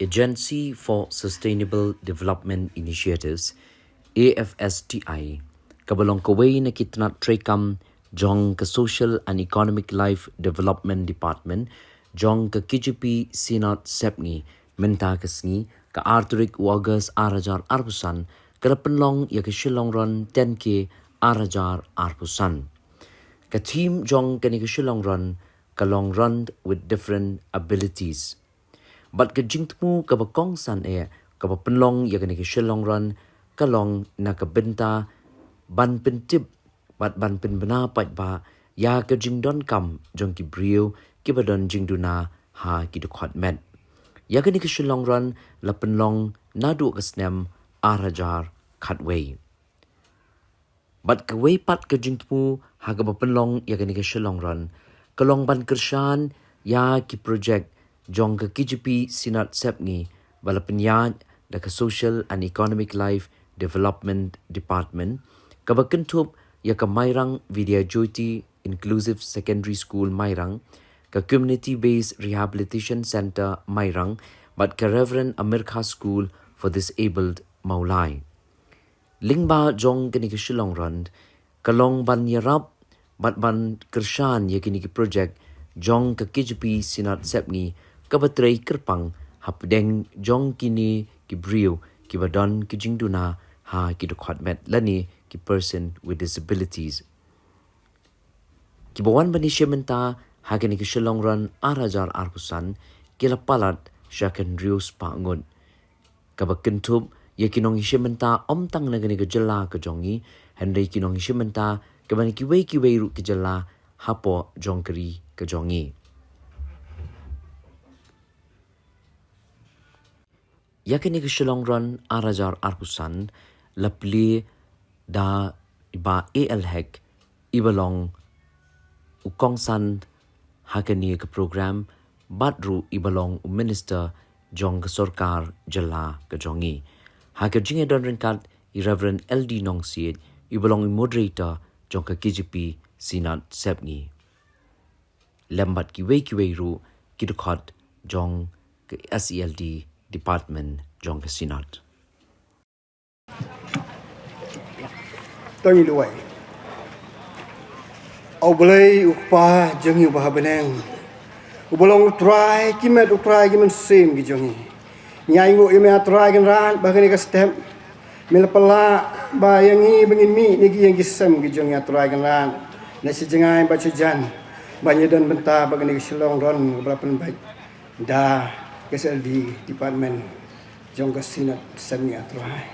Agency for Sustainable Development Initiatives AFSTI kabalong kaway na kitna trekam jong ka Social and Economic Life Development Department jong ka KGP Sinat Sepni menta kasni ka Arturik Wagas Arajar Arpusan kada penlong ya ka Shillong Run 10K Arajar Arpusan ka team jong kani ka Shillong Run ka long run with different abilities. But ka jingtmu ka bakong san ka penlong ya kani ka Shillong Run ka long na ka benta ban pentip bat ban pen bena pat ba ya ka jingdon kam jong ki brio ki badon jingduna ha ki dukhat met ya kani ka Shillong Run la penlong nadu ka snem arajar khatway. But ka way pat ka jingtmu ha ka penlong ya kani ka Shillong Run ka long ban kershan ya ki project jong ka KGP Sinat Sepni bala penyat da ka Social and Economic Life Development Department ka bakentup ya ka Mairang Vidya Jyoti Inclusive Secondary School Mairang ka Community Based Rehabilitation Center Mairang but ka Reverend Amirkha School for Disabled Maulai. Lingba jong kini ka Shillong Run ka long ban yarap bat ban kershan ya kini ki project jong ka KGP Sinat Sepni ka batray kerpang hapdeng jong kini ki brio ki badon ki jingduna ha ki dukhat met lani ki person with disabilities. Ki bawan bani syementa ha kini ki Shillong Run arajar arpusan ki lapalat syakan rius pangun. Ka bakentup ya kinong syementa omtang na kini ka jela ka jongi henry kinong syementa ka bani ki wei ru ka jela hapo jongkeri ka jongi. Ya kini ka Shillong Run arajar arpusan lapli da iba ALHEC ibalong ukongsan hakani ka program badru ibalong minister jong ka sorkar jala ka jongi haka jinge don ringkat i Reverend LD Nongsiet ibalong moderator jong ka KGP Sinat Sepni lembat ki wei ru kidukhat jong ka SELD Department jong ka Sinat. Tangi luai. Au boleh upa jangi ubah beneng. Ubolong utrai kimet sem ki jangi. Nyai ngo ime atrai kan ran bahkan ka step melapala ba yangi bengin mi niki yang kisem ki jangi atrai kan ran. Nasi jengai baca jan. Banyak dan benta bahkan ka Shillong Run berapa baik. Da SLD Department jong ka Sinat semi atrai.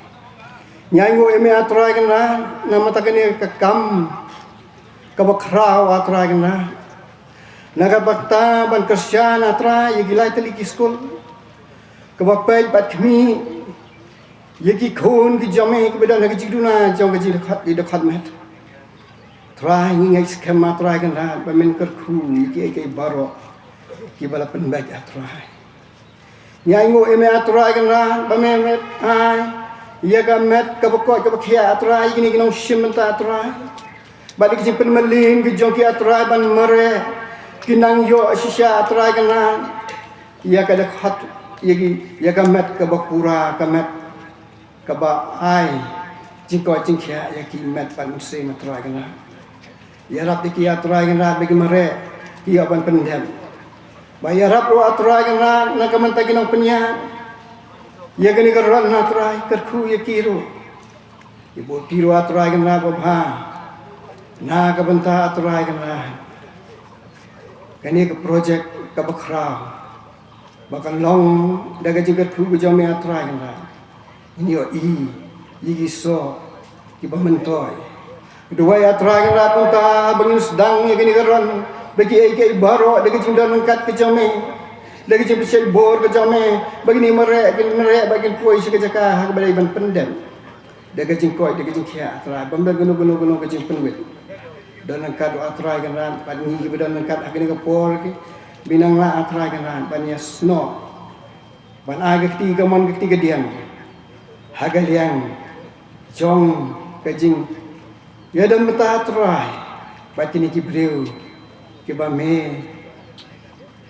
Nyai ngo ime atrai kan ran nama takani ka kam ka bakrao atrai kan ran. Nagabakta ban Krisyan atrai yigilai teliki skol. Ka bapai bat kami yigi khon ki jame ki bedan ki jiduna jong ki dekhat met. Trai ngai skem atrai kan ran ba men kerku yigi baro ki bala penbaj atrai. Nyai ngo eme atrai kan ran ba me met ai ya ka met ka bakoi ka bakhia atrai gini ginong shimenta atrai balik jimpen melin ki jong ki atrai ban mere kinang yo shisha atrai kan ran ya ka dekhat yagi ya ka met ka bakura ka met ka ba ai jingko jingkhia ya ki met ban se atrai kan ran ya rap ki atrai kan ran bagi mere ki ban pendem bayarap ro atrai kan ran na ka menta kinong penya ya gani ka ran atrai kerku ya kiro ibu tiro atrai kan ran ba na ka benta atrai kan ran kani ka project ka bakra bakan long daga jigat ku jame atrai kan ran ini yo yigi so ki bamentoy dua atrai kan ran punta bangin sedang ya gani ka ran bagi ai baro daga jindan angkat ke jame daga jim pesai bor ke jame bagi ni merek bagi koi se ke jaka ha balai ban pendem daga jing koi daga jing khia atrai bamba gunu ke jing penwit dan angkat atrai kan ran pan ni bedan angkat akini ke por ki binang la atrai kan ran ban ya sno ban aga ketiga mon ketiga diam hagal yang jong ke jing ya dan meta atrai batini ki breu ki ba me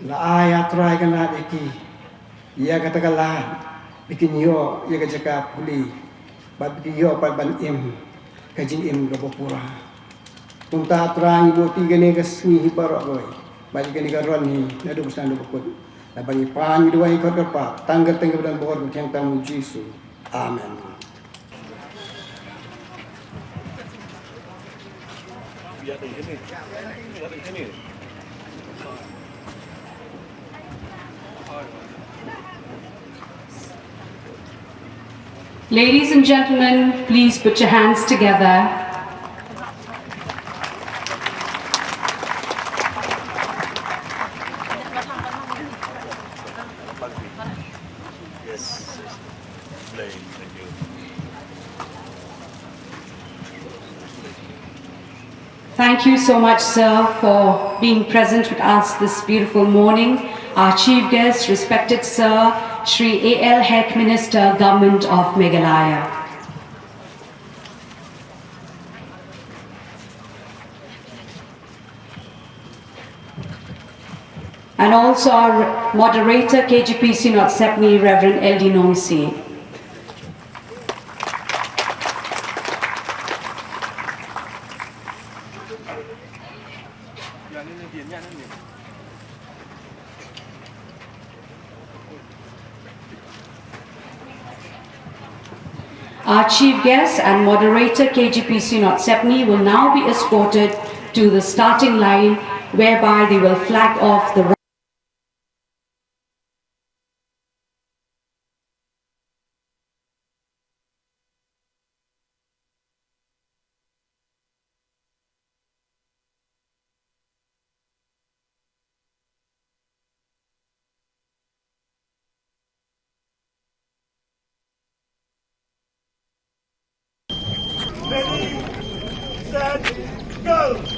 la aya try kan ati Ia katakanlah bikin yo ia kajaka puli bat bikin yo pat ban im kajin im gapura tunta terang ibu tiga ni kasni hibarok boy bagi kani karon ni nadu bestan do put la bagi pan dua ikut kerpa tangga tangga dan bor yang tamu Yesus amen. Ladies and gentlemen, please put your hands together. Yes, thank you. Thank you so much, sir, for being present with us this beautiful morning. Our chief guest, respected Sir, Shri A.L. Heck Minister, Government of Meghalaya. And also our moderator, KGPC North Sepni, Reverend L.D. Nomsi. Our chief guest and moderator, KGPC North Sepni, will now be escorted to the starting line, whereby they will flag off the Ready, set, go!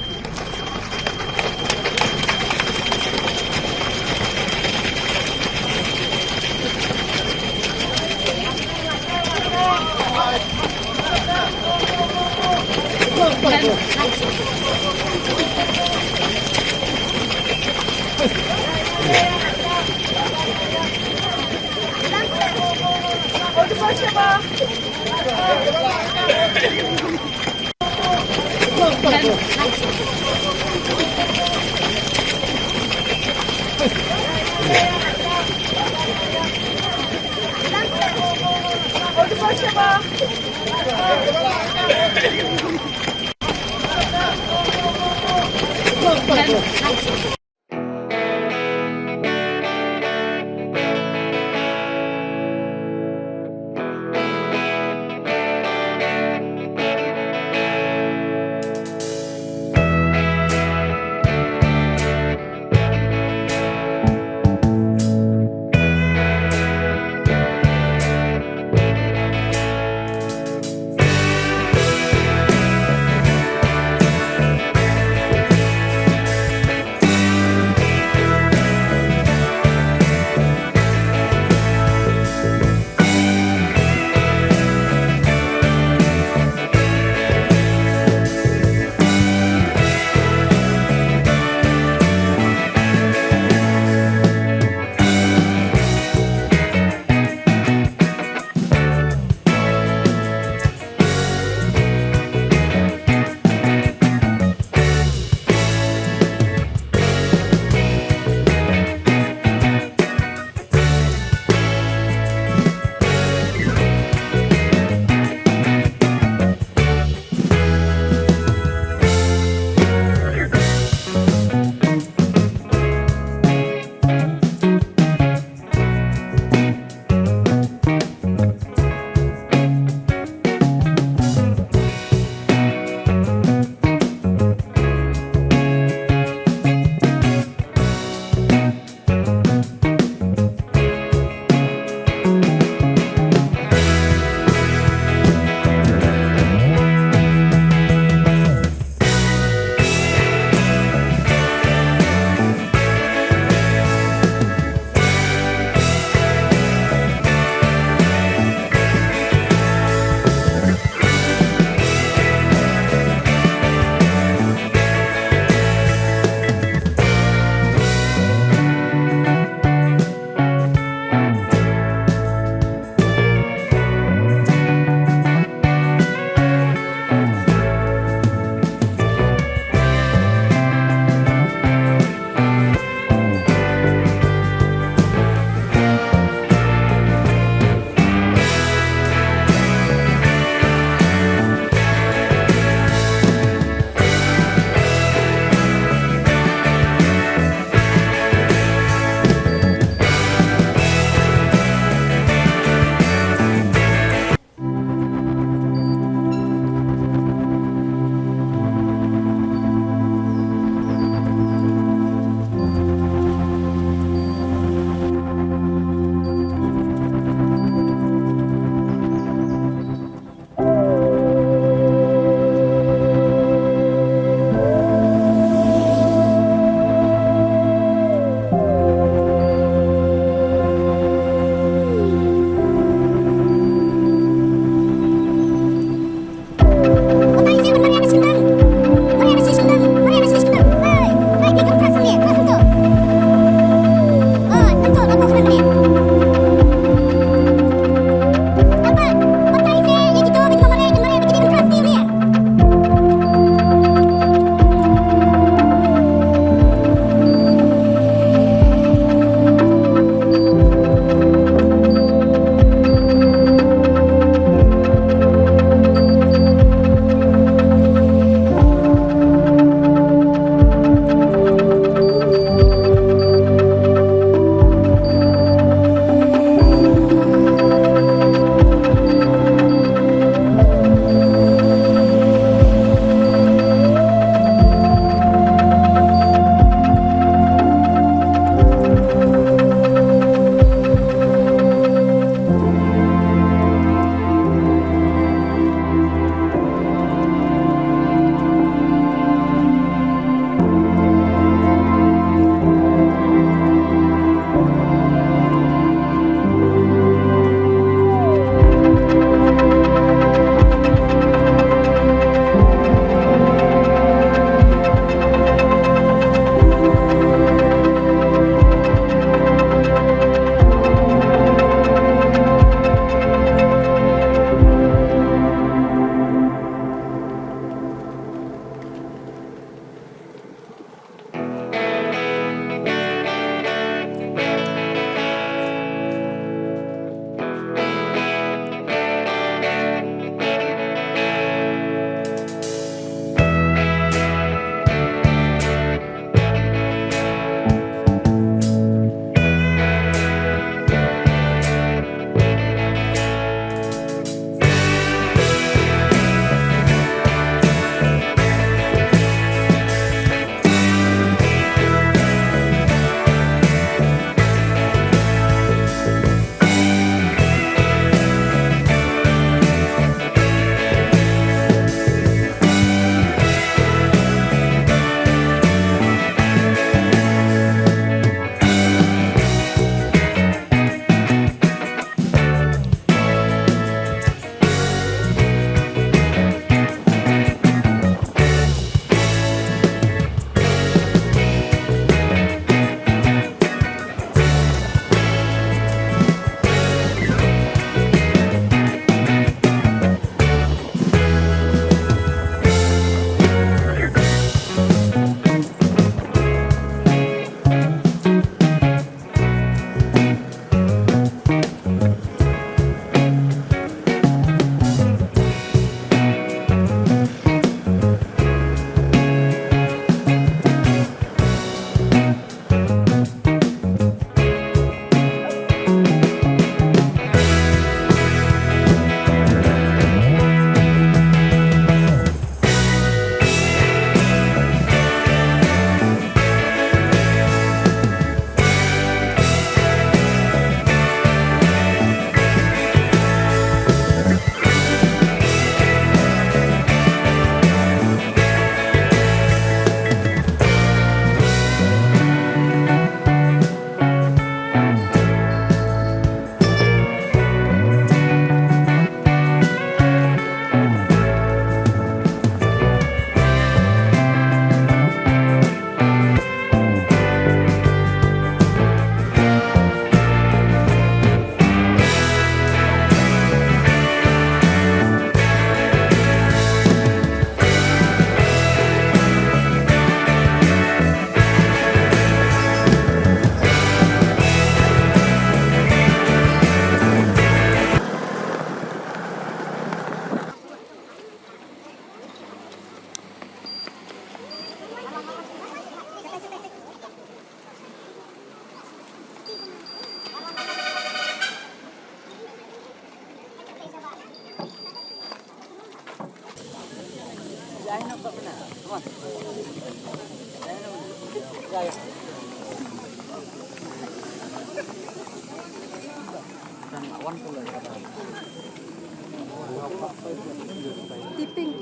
Tipping.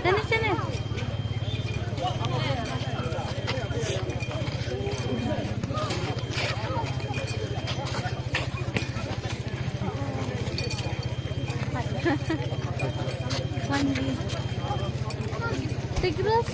Sana sana. Mandi. Tigres.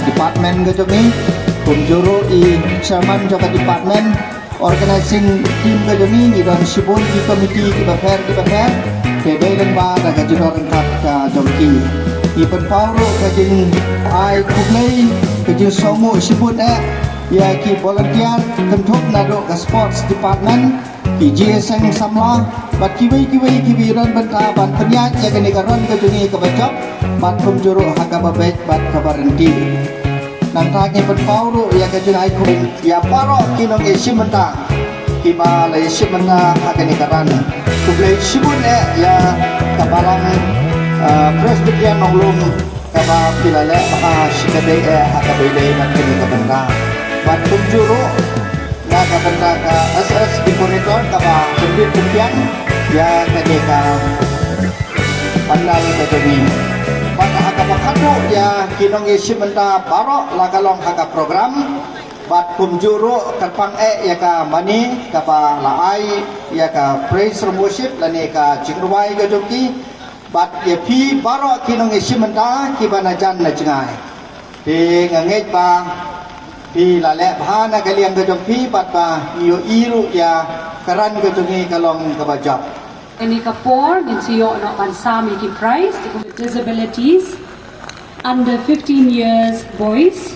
department ke jomi kum juru i chairman joka department organizing team ke jomi i don sibun i committee ki bafer ke dei len ba da ka juro rengkat ka jomki i pen pauro ka jing ai kuplei ke jing somu sibut ya ki volunteer kentuk nado ka sports department ki GSM samla bat kiwi ron benta ban penyat jaga negaron ke jungi ke bacok bat kum juru haga babet bat kabarenti nantake pen pauro ya ke jungai kum ya paro kinong esimenta ki ba le esimenta haga negaran kublai sibun ya kabalang presbyterian nonglung kaba pilale ba sikade haga bele ban kini ke benda bat kum juru na kabenda ka SS di monitor kaba sendiri kumpian ya kadeka pandal ka jomi pada haka makadu ya kinong esimenta baro lagalong haka program bat kumjuru kerpang ya ka mani kaba laai ya ka praise and worship lani ka jingruai ka joki bat ya pi baro kinong esimenta kibana jan na jengai di nganget ba pi lale bahana kalian ke jompi bat ba iyo iru ya karan ke jungi kalong ka bajak Ini kapor ginsiyo no mansami ki prize with disabilities under 15 years boys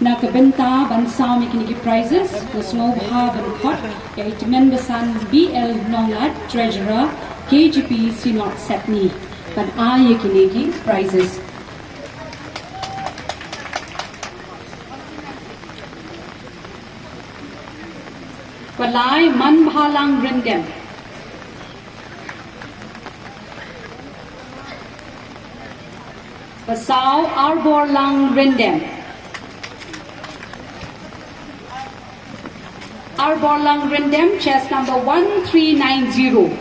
na kabenta bansami ki prizes to snow have and hot ya itmendasan BL Nongat treasurer KGP Sinot Setni but aye ki prizes Balai man bhalang rindem Basau Arbor Lang Rindem Arbor Lang Rindem chest number 1390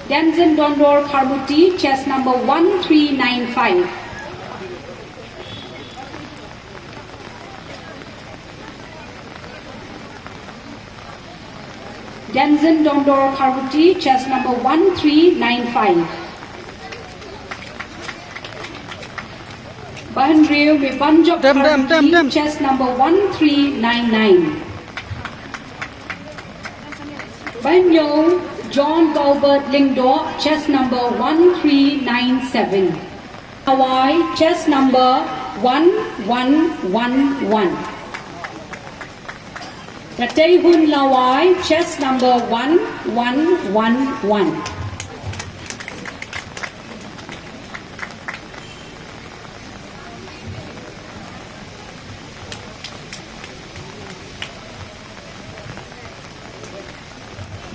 Denzin Dondor Karmuti chest number 1395 Denzin Dondor Karmuti chest number 1395 Bahanreo with Banjok Karmuti chest number 1399 Banyo John Galbert Lingdo chest number 1397 Hawaii chest number 1111 Ratehun Lawai chest number 1111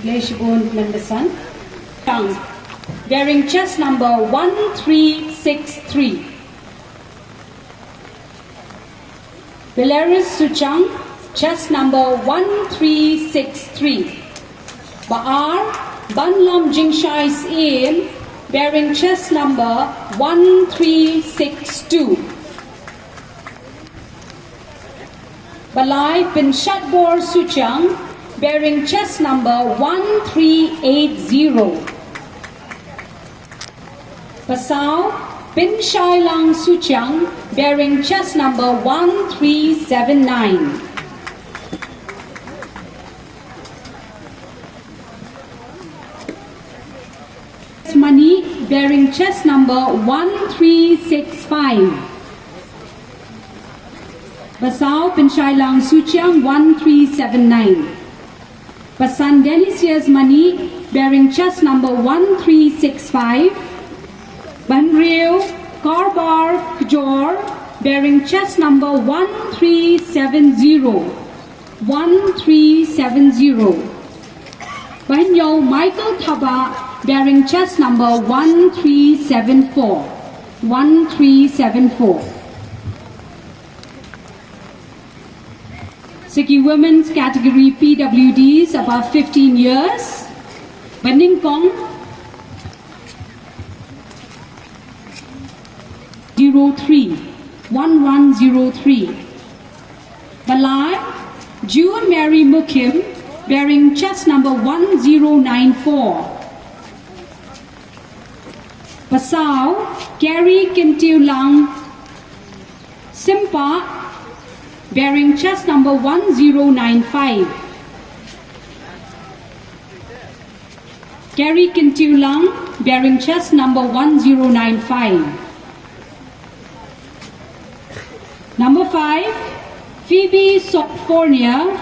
Gleshbun Mendesan Tang bearing chest number 1363 Belarus Suchang chest number 1363 Baar Banlam Jingshai Siem bearing chest number 1362 Balai Pinshatbor Suchang bearing chest number 1380 Pasau Bin Shai Lang Suchang bearing chest number 1379 Money bearing chest number 1365 Basau Bin Shai Lang Suchang 1379 Pasan Delicious Money bearing chest number 1365 Banreo Karbar Kjor bearing chest number 1370 1370 Banyo Michael Thaba bearing chest number 1374 1374 Siki Women's category PWDs above 15 years. Baningkong 1103 Balai June Mary Mukim bearing chest number 1094 Pasau Gary Kim Tiu Lang Simpa, bearing chest number 1095. Gary Kintulang, bearing chest number 1095. Number 5, Phoebe Sopfornia,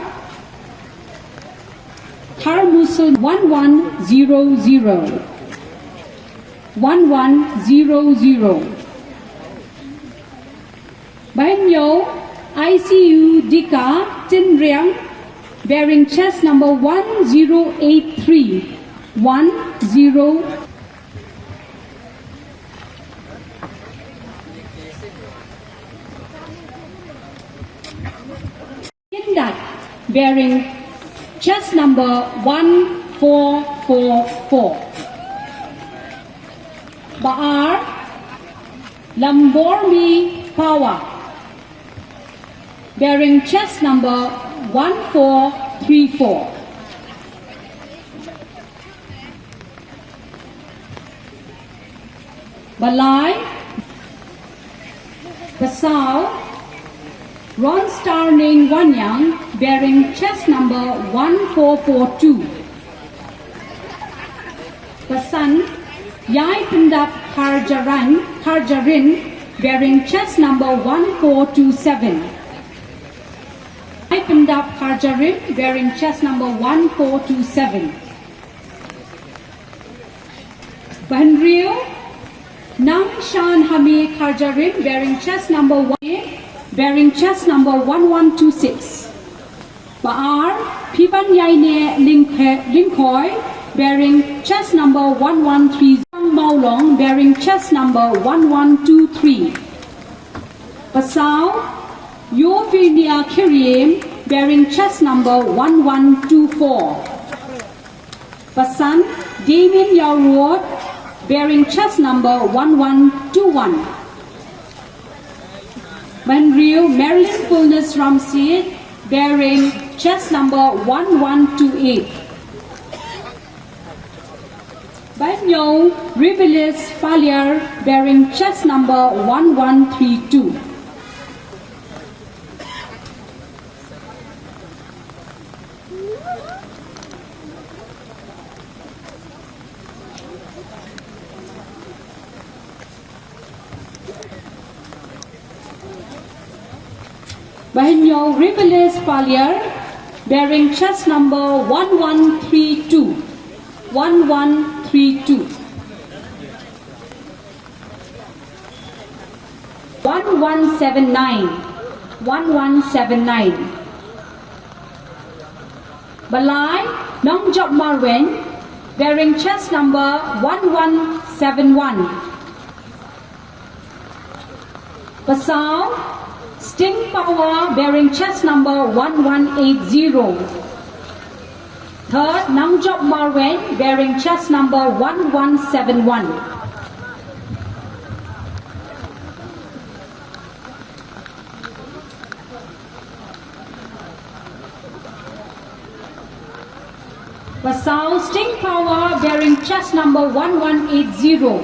Tarmusul 1100. 1100. Banyo, ICU Dika Tin Riang, bearing chest number 1083. 10. Kindat, bearing chest number 1444. Baar, Lambormi Power, bearing chest number 1434. Balai, Basau, Ron Star Ning Wanyang, bearing chest number 1442. Basan, Yai Pendap Karjarin, bearing chest number 1427. Yai Pendap Karjarin, bearing chest number 1427. Banrio, Nang Shan Hami Karjarin, bearing chest number 1, bearing chest number 1126. Baar, Pipan Yaine Linkoy, bearing chest number 1130. Maulong, bearing chest number 1123. Pasau, Yovinia Kiriem, bearing chest number 1124. Pasan, Damien Yaurod, bearing chest number 1121. Manrio, Marilyn Fullness Ramsey, bearing chest number 1128. Banyo, Ribelis Falier, bearing chest number 1132. Banyo, Ribelis Falier, bearing chest number 1132. 1132. 1179. 1179. Balai, Nongjok Marwen, bearing chest number 1171. Basau, Sting Power, bearing chest number 1180. Third, Nangjob Marwen, bearing chest number 1171. Basau, Sting Power, bearing chest number 1180.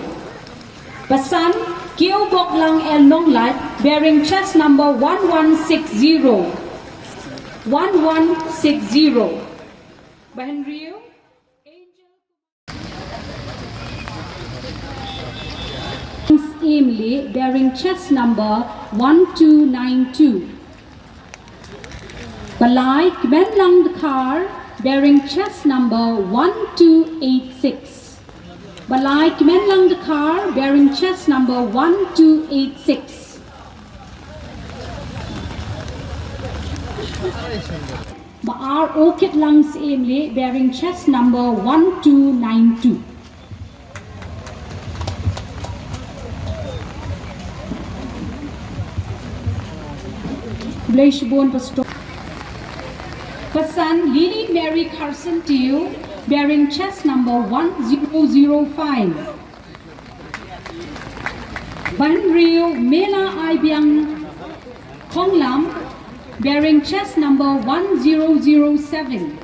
Basan, Kio Bok Lang El Nonglat, bearing chest number 1160. 1160. Bahenrio, Emily, bearing chest number 1292. Balai Kmenlang Dakar, bearing chest number 1286. Balai Kmenlang Dakar, bearing chest number 1286. Baar Orchid Lungs Emily, bearing chest number 1292. Blashborn Pastor. Pasan Lily Mary Carson Teo, bearing chest number 1005. Banrio Mela Aibyang Konglam, bearing chest number 1007.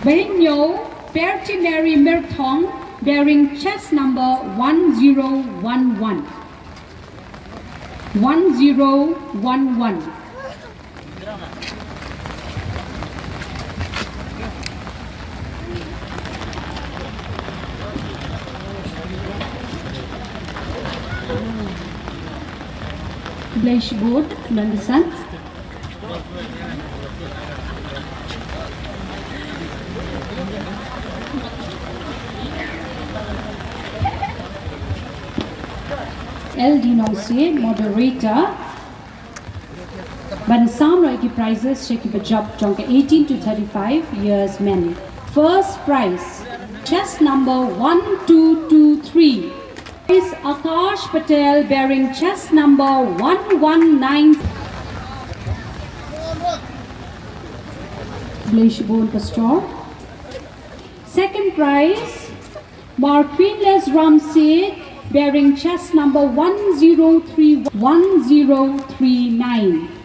Benyo Perti Mary Mertong, bearing chest number 1011. 1011. Blaze board, Nandasan. L. Dinoncier, moderator. Bansam Royki prizes, Sheki Bajab, Jonka 18 to 35 years men. First prize, chest number 1223. Is Akash Patel bearing chest number 119. Blishbone Pastor. Second prize, Marquinless Ramsey bearing chest number 1039.